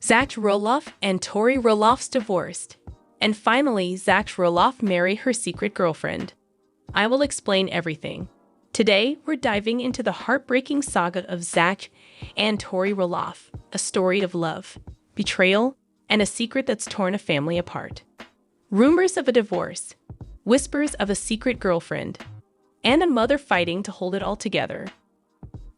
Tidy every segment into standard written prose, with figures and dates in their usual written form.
Zach Roloff and Tori Roloff's divorced. And finally, Zach Roloff married her secret girlfriend. I will explain everything. Today, we're diving into the heartbreaking saga of Zach and Tori Roloff, a story of love, betrayal, and a secret that's torn a family apart. Rumors of a divorce, whispers of a secret girlfriend, and a mother fighting to hold it all together.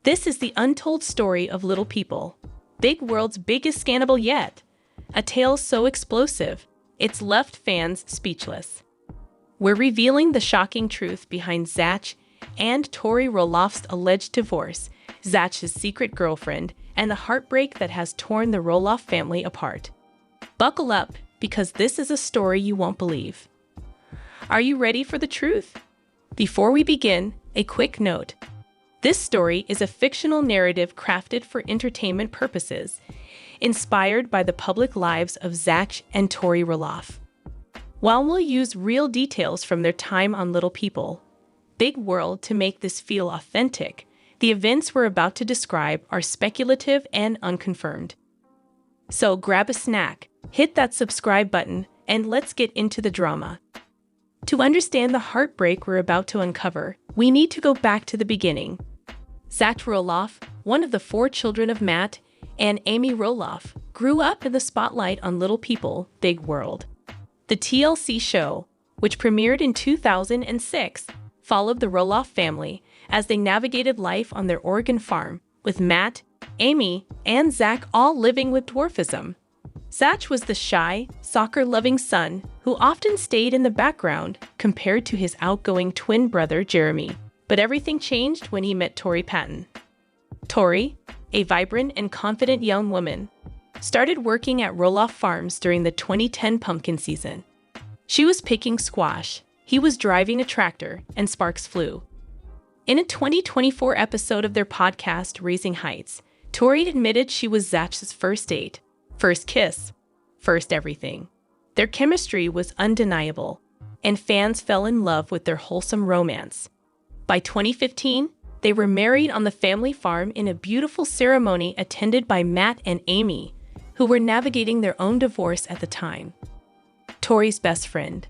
This is the untold story of Little People, Big World's biggest scandal yet. A tale so explosive, it's left fans speechless. We're revealing the shocking truth behind Zach and Tori Roloff's alleged divorce, Zach's secret girlfriend, and the heartbreak that has torn the Roloff family apart. Buckle up, because this is a story you won't believe. Are you ready for the truth? Before we begin, a quick note. This story is a fictional narrative crafted for entertainment purposes, inspired by the public lives of Zach and Tori Roloff. While we'll use real details from their time on Little People, Big World to make this feel authentic, the events we're about to describe are speculative and unconfirmed. So grab a snack, hit that subscribe button, and let's get into the drama. To understand the heartbreak we're about to uncover, we need to go back to the beginning. Zach Roloff, one of the 4 children of Matt and Amy Roloff, grew up in the spotlight on Little People, Big World. The TLC show, which premiered in 2006, followed the Roloff family as they navigated life on their Oregon farm, with Matt, Amy, and Zach all living with dwarfism. Zach was the shy, soccer-loving son who often stayed in the background compared to his outgoing twin brother Jeremy. But everything changed when he met Tori Patton. Tori, a vibrant and confident young woman, started working at Roloff Farms during the 2010 pumpkin season. She was picking squash, he was driving a tractor, and sparks flew. In a 2024 episode of their podcast, Raising Heights, Tori admitted she was Zach's first date, first kiss, first everything. Their chemistry was undeniable, and fans fell in love with their wholesome romance. By 2015, they were married on the family farm in a beautiful ceremony attended by Matt and Amy, who were navigating their own divorce at the time. Tori's best friend.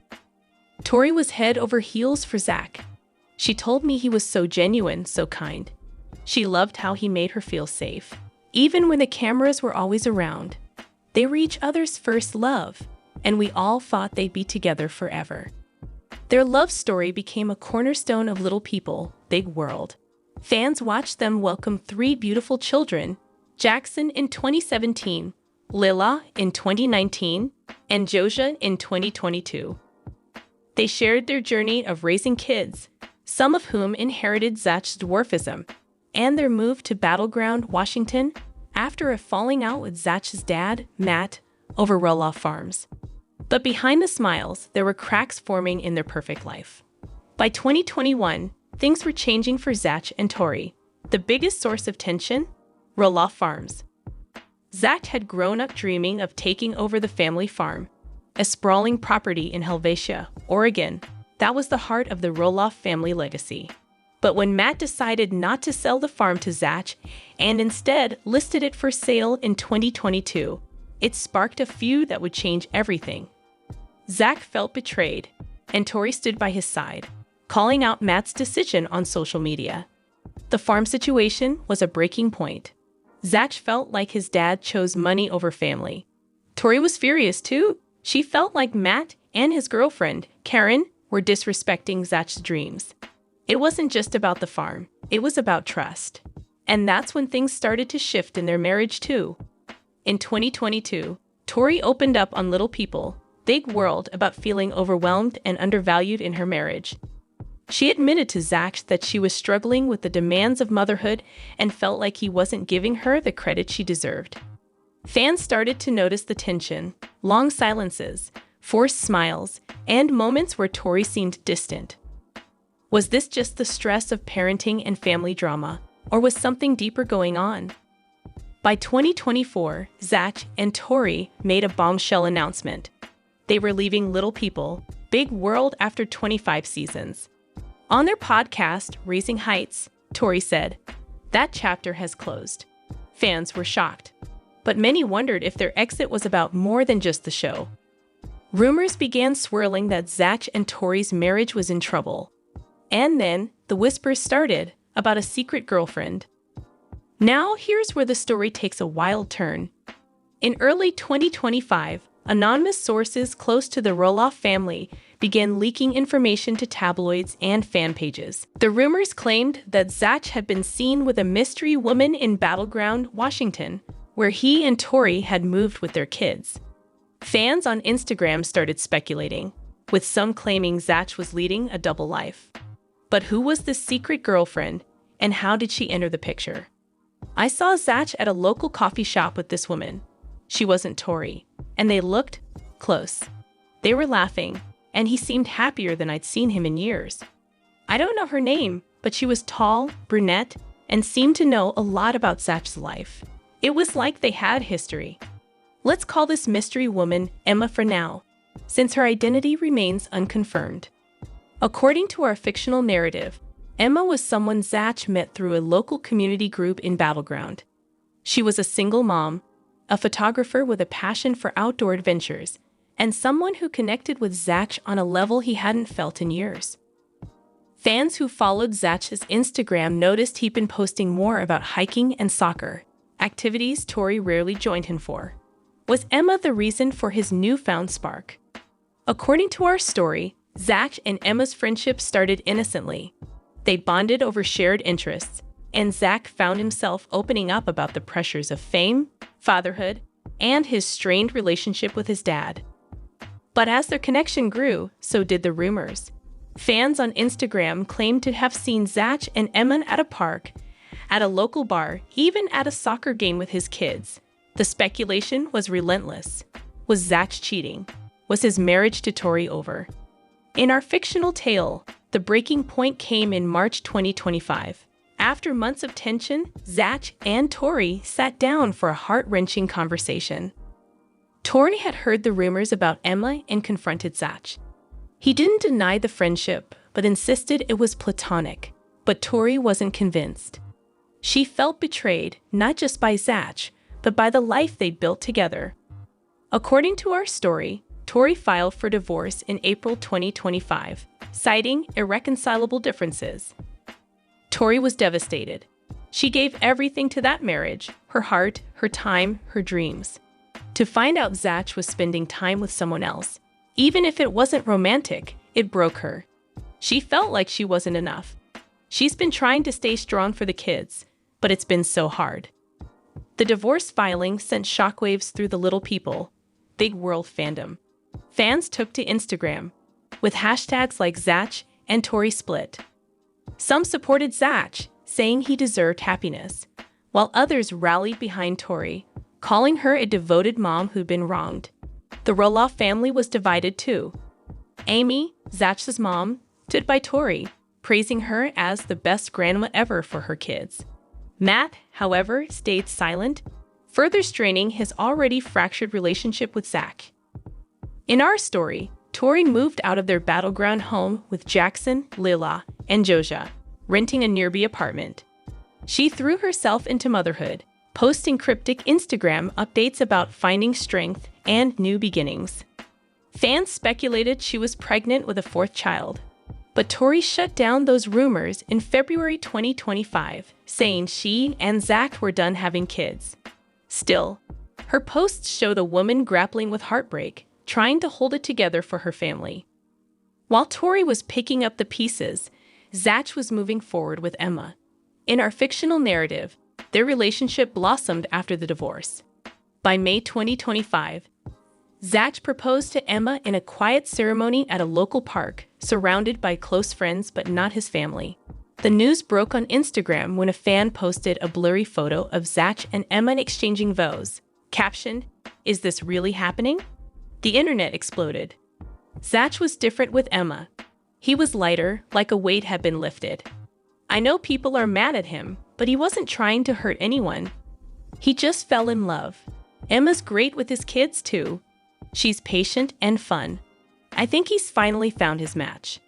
Tori was head over heels for Zach. She told me he was so genuine, so kind. She loved how he made her feel safe, even when the cameras were always around. They were each other's first love, and we all thought they'd be together forever. Their love story became a cornerstone of Little People, Big World. Fans watched them welcome 3 beautiful children, Jackson in 2017, Lila in 2019, and Josiah in 2022. They shared their journey of raising kids, some of whom inherited Zach's dwarfism, and their move to Battleground, Washington, after a falling out with Zach's dad, Matt, over Roloff Farms. But behind the smiles, there were cracks forming in their perfect life. By 2021, things were changing for Zach and Tori. The biggest source of tension? Roloff Farms. Zach had grown up dreaming of taking over the family farm, a sprawling property in Helvetia, Oregon. That was the heart of the Roloff family legacy. But when Matt decided not to sell the farm to Zach and instead listed it for sale in 2022, it sparked a feud that would change everything. Zach felt betrayed, and Tori stood by his side, calling out Matt's decision on social media. The farm situation was a breaking point. Zach felt like his dad chose money over family. Tori was furious too. She felt like Matt and his girlfriend, Karen, were disrespecting Zach's dreams. It wasn't just about the farm, it was about trust. And that's when things started to shift in their marriage too. In 2022, Tori opened up on Little People, Big World about feeling overwhelmed and undervalued in her marriage. She admitted to Zach that she was struggling with the demands of motherhood and felt like he wasn't giving her the credit she deserved. Fans started to notice the tension, long silences, forced smiles, and moments where Tori seemed distant. Was this just the stress of parenting and family drama, or was something deeper going on? By 2024, Zach and Tori made a bombshell announcement. They were leaving Little People, Big World after 25 seasons. On their podcast, Raising Heights, Tori said, "That chapter has closed." Fans were shocked. but many wondered if their exit was about more than just the show. Rumors began swirling that Zach and Tori's marriage was in trouble. And then, the whispers started about a secret girlfriend. Now, here's where the story takes a wild turn. In early 2025, anonymous sources close to the Roloff family began leaking information to tabloids and fan pages. The rumors claimed that Zach had been seen with a mystery woman in Battleground, Washington, where he and Tori had moved with their kids. Fans on Instagram started speculating, with some claiming Zach was leading a double life. But who was this secret girlfriend, and how did she enter the picture? I saw Zach at a local coffee shop with this woman. She wasn't Tori, and they looked close. They were laughing, and he seemed happier than I'd seen him in years. I don't know her name, but she was tall, brunette, and seemed to know a lot about Zach's life. It was like they had history. Let's call this mystery woman Emma for now, since her identity remains unconfirmed. According to our fictional narrative, Emma was someone Zach met through a local community group in Battleground. She was a single mom, a photographer with a passion for outdoor adventures, and someone who connected with Zach on a level he hadn't felt in years. Fans who followed Zach's Instagram noticed he'd been posting more about hiking and soccer, activities Tori rarely joined him for. Was Emma the reason for his newfound spark? According to our story, Zach and Emma's friendship started innocently. They bonded over shared interests, and Zach found himself opening up about the pressures of fame, fatherhood, and his strained relationship with his dad. But as their connection grew, so did the rumors. Fans on Instagram claimed to have seen Zach and Emma at a park, at a local bar, even at a soccer game with his kids. The speculation was relentless. Was Zach cheating? Was his marriage to Tori over? In our fictional tale, the breaking point came in March 2025. After months of tension, Zach and Tori sat down for a heart-wrenching conversation. Tori had heard the rumors about Emma and confronted Zach. He didn't deny the friendship, but insisted it was platonic. But Tori wasn't convinced. She felt betrayed, not just by Zach, but by the life they'd built together. According to our story, Tori filed for divorce in April 2025, citing irreconcilable differences. Tori was devastated. She gave everything to that marriage, her heart, her time, her dreams. To find out Zach was spending time with someone else, even if it wasn't romantic, it broke her. She felt like she wasn't enough. She's been trying to stay strong for the kids, but it's been so hard. The divorce filing sent shockwaves through the Little People, Big World fandom. Fans took to Instagram, with hashtags like Zach and Tori split. Some supported Zach, saying he deserved happiness, while others rallied behind Tori, calling her a devoted mom who'd been wronged. The Roloff family was divided too. Amy, Zach's mom, stood by Tori, praising her as the best grandma ever for her kids. Matt, however, stayed silent, further straining his already fractured relationship with Zach. In our story, Tori moved out of their Battleground home with Jackson, Lila, and Joja, renting a nearby apartment. She threw herself into motherhood, posting cryptic Instagram updates about finding strength and new beginnings. Fans speculated she was pregnant with a fourth child, but Tori shut down those rumors in February 2025, saying she and Zach were done having kids. Still, her posts show the woman grappling with heartbreak, trying to hold it together for her family. While Tori was picking up the pieces, Zach was moving forward with Emma. In our fictional narrative, their relationship blossomed after the divorce. By May 2025, Zach proposed to Emma in a quiet ceremony at a local park, surrounded by close friends but not his family. The news broke on Instagram when a fan posted a blurry photo of Zach and Emma exchanging vows, captioned, "Is this really happening?" The internet exploded. Zach was different with Emma. He was lighter, like a weight had been lifted. I know people are mad at him, but he wasn't trying to hurt anyone. He just fell in love. Emma's great with his kids, too. She's patient and fun. I think he's finally found his match.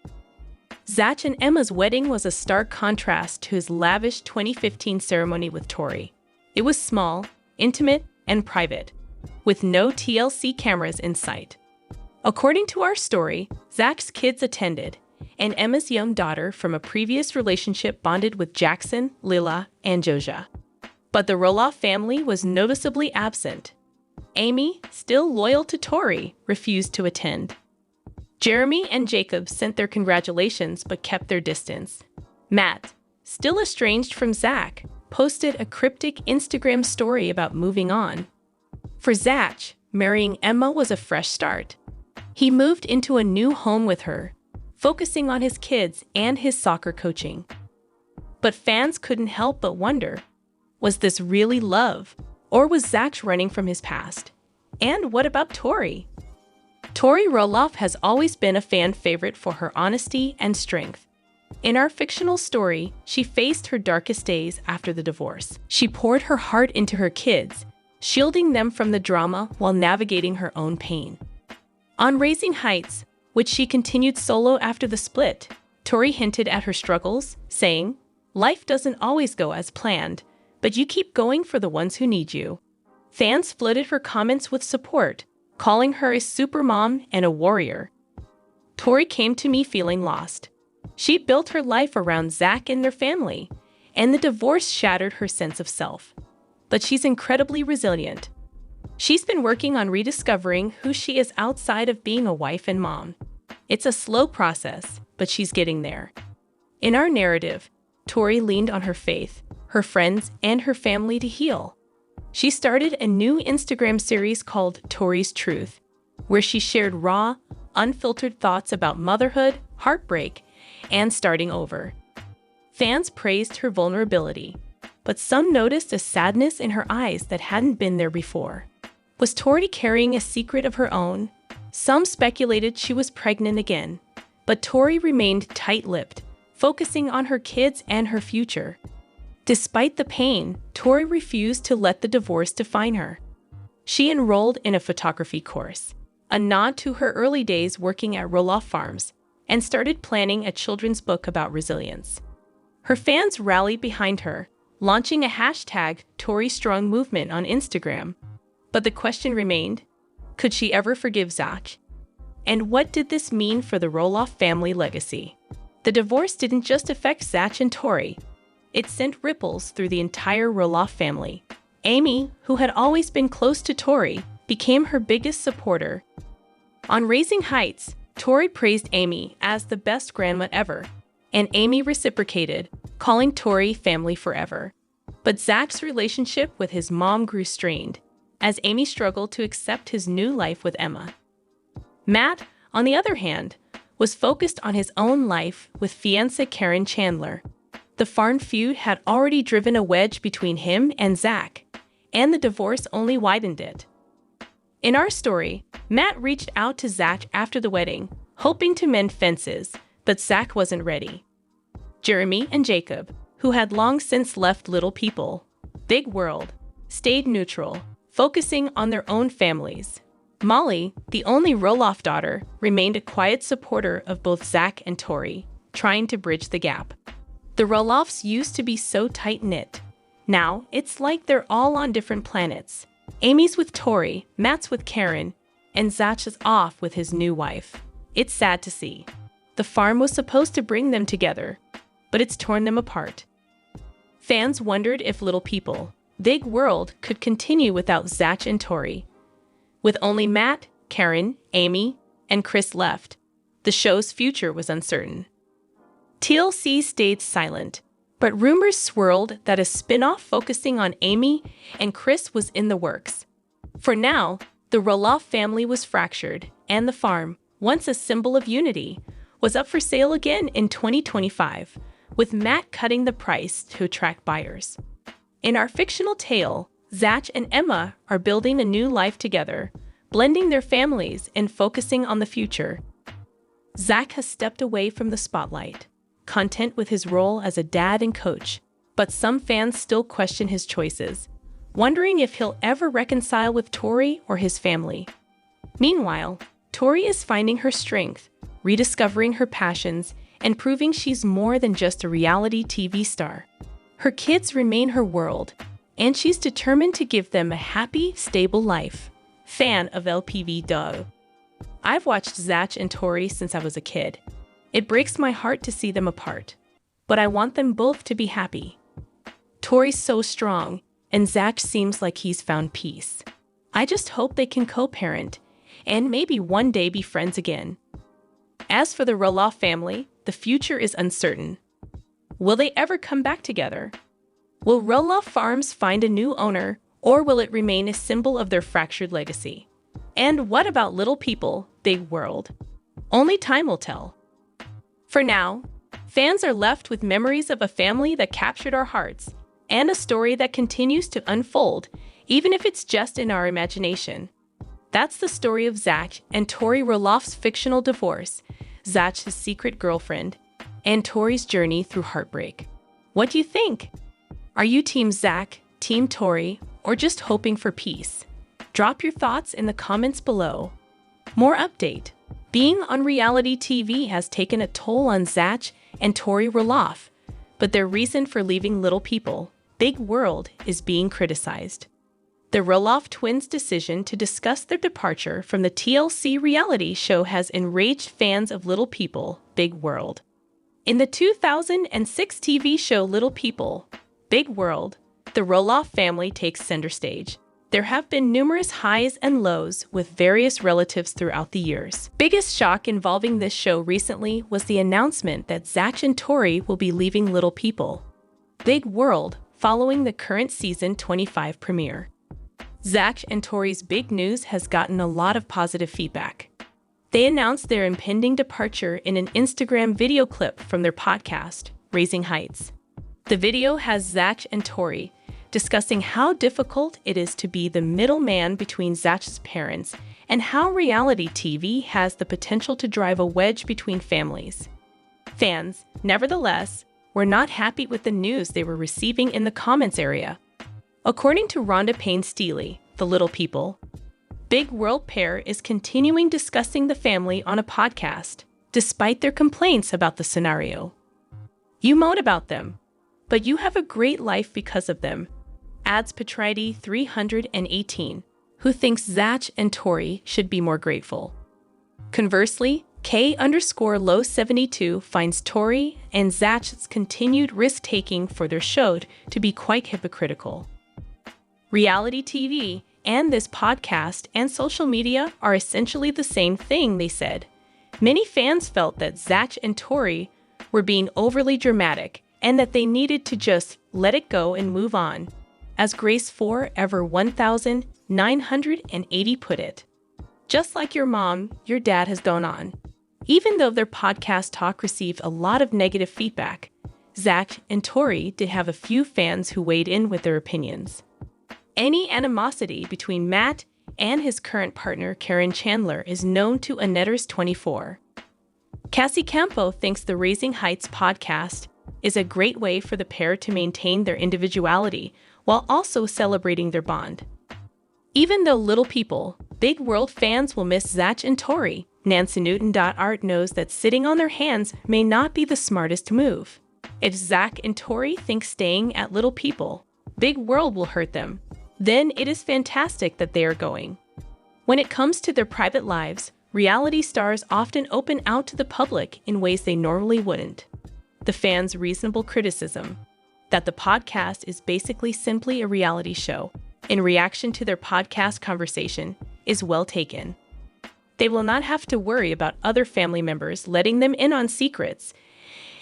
Zach and Emma's wedding was a stark contrast to his lavish 2015 ceremony with Tori. It was small, intimate, and private, with no TLC cameras in sight. According to our story, Zach's kids attended, and Emma's young daughter from a previous relationship bonded with Jackson, Lila, and Joja. But the Roloff family was noticeably absent. Amy, still loyal to Tori, refused to attend. Jeremy and Jacob sent their congratulations but kept their distance. Matt, still estranged from Zach, posted a cryptic Instagram story about moving on. For Zach, marrying Emma was a fresh start. He moved into a new home with her, focusing on his kids and his soccer coaching. But fans couldn't help but wonder, was this really love, or was Zach running from his past? And what about Tori? Tori Roloff has always been a fan favorite for her honesty and strength. In our fictional story, she faced her darkest days after the divorce. She poured her heart into her kids, shielding them from the drama while navigating her own pain. On Raising Heights, which she continued solo after the split, Tori hinted at her struggles, saying, "Life doesn't always go as planned, but you keep going for the ones who need you." Fans flooded her comments with support, calling her a supermom and a warrior. Tori came to me feeling lost. She built her life around Zach and their family, and the divorce shattered her sense of self. But she's incredibly resilient. She's been working on rediscovering who she is outside of being a wife and mom. It's a slow process, but she's getting there. In our narrative, Tori leaned on her faith, her friends, and her family to heal. She started a new Instagram series called Tori's Truth, where she shared raw, unfiltered thoughts about motherhood, heartbreak, and starting over. Fans praised her vulnerability, but some noticed a sadness in her eyes that hadn't been there before. Was Tori carrying a secret of her own? Some speculated she was pregnant again, but Tori remained tight-lipped, focusing on her kids and her future. Despite the pain, Tori refused to let the divorce define her. She enrolled in a photography course, a nod to her early days working at Roloff Farms, and started planning a children's book about resilience. Her fans rallied behind her, launching a hashtag #ToriStrong movement on Instagram. But the question remained, could she ever forgive Zach? And what did this mean for the Roloff family legacy? The divorce didn't just affect Zach and Tori. It sent ripples through the entire Roloff family. Amy, who had always been close to Tori, became her biggest supporter. On Raising Heights, Tori praised Amy as the best grandma ever, and Amy reciprocated, calling Tori family forever. But Zach's relationship with his mom grew strained, as Amy struggled to accept his new life with Emma. Matt, on the other hand, was focused on his own life with fiancée Karen Chandler. The farm feud had already driven a wedge between him and Zach, and the divorce only widened it. In our story, Matt reached out to Zach after the wedding, hoping to mend fences, but Zach wasn't ready. Jeremy and Jacob, who had long since left Lpbw, stayed neutral, focusing on their own families. Molly, the only Roloff daughter, remained a quiet supporter of both Zach and Tori, trying to bridge the gap. The Roloffs used to be so tight-knit. Now, it's like they're all on different planets. Amy's with Tori, Matt's with Karen, and Zach is off with his new wife. It's sad to see. The farm was supposed to bring them together, but it's torn them apart. Fans wondered if Little People, Big World could continue without Zach and Tori. With only Matt, Karen, Amy, and Chris left, the show's future was uncertain. TLC stayed silent, but rumors swirled that a spin-off focusing on Amy and Chris was in the works. For now, the Roloff family was fractured, and the farm, once a symbol of unity, was up for sale again in 2025, with Matt cutting the price to attract buyers. In our fictional tale, Zach and Emma are building a new life together, blending their families and focusing on the future. Zach has stepped away from the spotlight, content with his role as a dad and coach, but some fans still question his choices, wondering if he'll ever reconcile with Tori or his family. Meanwhile, Tori is finding her strength, rediscovering her passions, and proving she's more than just a reality TV star. Her kids remain her world, and she's determined to give them a happy, stable life. Fan of Lpbw. I've watched Zach and Tori since I was a kid. It breaks my heart to see them apart, but I want them both to be happy. Tori's so strong, and Zach seems like he's found peace. I just hope they can co-parent, and maybe one day be friends again. As for the Roloff family, the future is uncertain. Will they ever come back together? Will Roloff Farms find a new owner, or will it remain a symbol of their fractured legacy? And what about Little People, Big World? Only time will tell. For now, fans are left with memories of a family that captured our hearts, and a story that continues to unfold, even if it's just in our imagination. That's the story of Zach and Tori Roloff's fictional divorce, Zach's secret girlfriend, and Tori's journey through heartbreak. What do you think? Are you Team Zach, Team Tori, or just hoping for peace? Drop your thoughts in the comments below. More update. Being on reality TV has taken a toll on Zach and Tori Roloff, but their reason for leaving Little People, Big World is being criticized. The Roloff twins' decision to discuss their departure from the TLC reality show has enraged fans of Little People, Big World. In the 2006 TV show Little People, Big World, the Roloff family takes center stage. There have been numerous highs and lows with various relatives throughout the years. Biggest shock involving this show recently was the announcement that Zach and Tori will be leaving Little People, Big World, following the current season 25 premiere. Zach and Tori's big news has gotten a lot of positive feedback. They announced their impending departure in an Instagram video clip from their podcast, Raising Heights. The video has Zach and Tori discussing how difficult it is to be the middleman between Zach's parents and how reality TV has the potential to drive a wedge between families. Fans, nevertheless, were not happy with the news they were receiving in the comments area. According to Rhonda Payne-Steely, the Little People, Big World pair is continuing discussing the family on a podcast, despite their complaints about the scenario. You moan about them, but you have a great life because of them, adds Petridi 318, who thinks Zach and Tori should be more grateful. Conversely, K_low72 finds Tori and Zach's continued risk-taking for their show to be quite hypocritical. Reality TV and this podcast and social media are essentially the same thing, they said. Many fans felt that Zach and Tori were being overly dramatic and that they needed to just let it go and move on. As Grace Forever 1980 put it, just like your mom, your dad has gone on. Even though their podcast talk received a lot of negative feedback, Zach and Tori did have a few fans who weighed in with their opinions. Any animosity between Matt and his current partner Karen Chandler is known to Anetters24. Cassie Campo thinks the Raising Heights podcast is a great way for the pair to maintain their individuality while also celebrating their bond. Even though Little People, Big World fans will miss Zach and Tori, Nancy Newton.art knows that sitting on their hands may not be the smartest move. If Zach and Tori think staying at Little People, Big World will hurt them, then it is fantastic that they are going. When it comes to their private lives, reality stars often open out to the public in ways they normally wouldn't. The fans' reasonable criticism that the podcast is basically simply a reality show in reaction to their podcast conversation is well taken. They will not have to worry about other family members letting them in on secrets,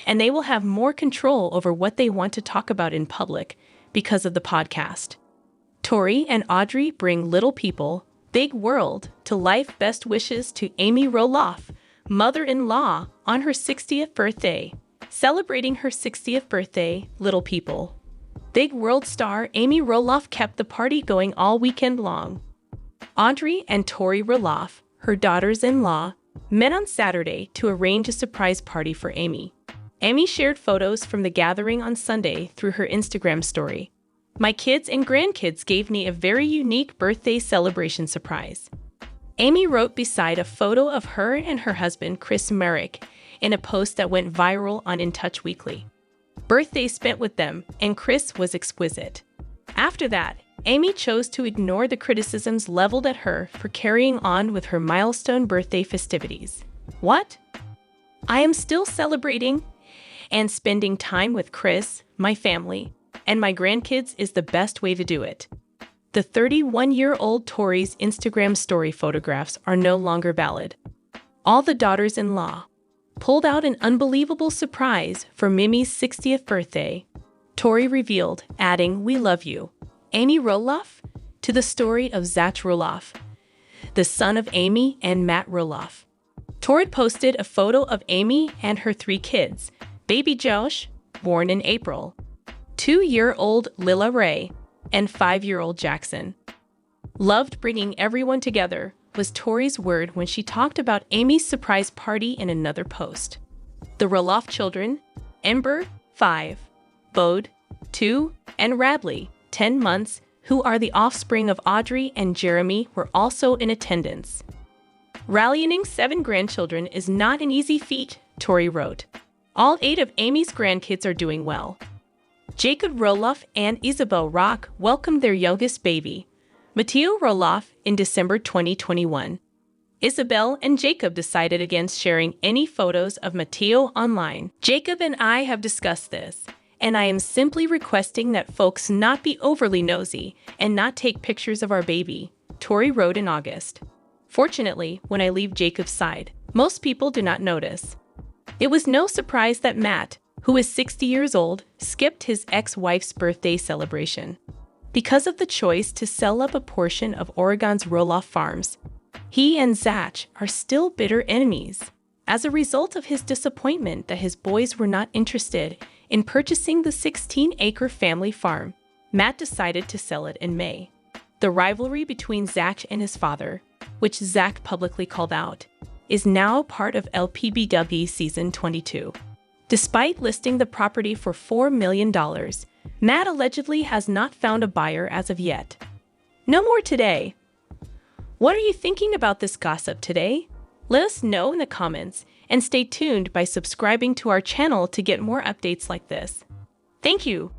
and they will have more control over what they want to talk about in public because of the podcast. Tori and Audrey bring Little People, Big World to life. Best wishes to Amy Roloff, mother-in-law, on her 60th birthday. Celebrating her 60th birthday, Little People, Big World star Amy Roloff kept the party going all weekend long. Audrey and Tori Roloff, her daughters-in-law, met on Saturday to arrange a surprise party for Amy. Amy shared photos from the gathering on Sunday through her Instagram story. "My kids and grandkids gave me a very unique birthday celebration surprise," Amy wrote beside a photo of her and her husband, Chris Merrick, in a post that went viral on In Touch Weekly. "Birthday spent with them, and Chris was exquisite," After that, Amy chose to ignore the criticisms leveled at her for carrying on with her milestone birthday festivities. What? I am still celebrating, and spending time with Chris, my family, and my grandkids is the best way to do it. The 31-year-old Tori's Instagram story photographs are no longer valid. All the daughters-in-law pulled out an unbelievable surprise for Mimi's 60th birthday. Tori revealed, adding, "We love you, Amy Roloff," to the story of Zach Roloff, the son of Amy and Matt Roloff. Tori posted a photo of Amy and her 3 kids, baby Josh, born in April, 2-year-old Lila Ray, and 5-year-old Jackson. "Loved bringing everyone together," was Tori's word when she talked about Amy's surprise party in another post. The Roloff children, Ember, 5, Bode, 2, and Radley, 10 months, who are the offspring of Audrey and Jeremy, were also in attendance. "Rallying 7 grandchildren is not an easy feat," Tori wrote. "All 8 of Amy's grandkids are doing well. Jacob Roloff and Isabel Rock welcomed their youngest baby, Matteo Roloff, in December 2021. Isabel and Jacob decided against sharing any photos of Matteo online. Jacob and I have discussed this, and I am simply requesting that folks not be overly nosy and not take pictures of our baby," Tori wrote in August. "Fortunately, when I leave Jacob's side, most people do not notice." It was no surprise that Matt, who is 60 years old, skipped his ex-wife's birthday celebration. Because of the choice to sell up a portion of Oregon's Roloff farms, he and Zach are still bitter enemies. As a result of his disappointment that his boys were not interested in purchasing the 16-acre family farm, Matt decided to sell it in May. The rivalry between Zach and his father, which Zach publicly called out, is now part of Lpbw Season 22. Despite listing the property for $4 million, Matt allegedly has not found a buyer as of yet. No more today. What are you thinking about this gossip today? Let us know in the comments, and stay tuned by subscribing to our channel to get more updates like this. Thank you.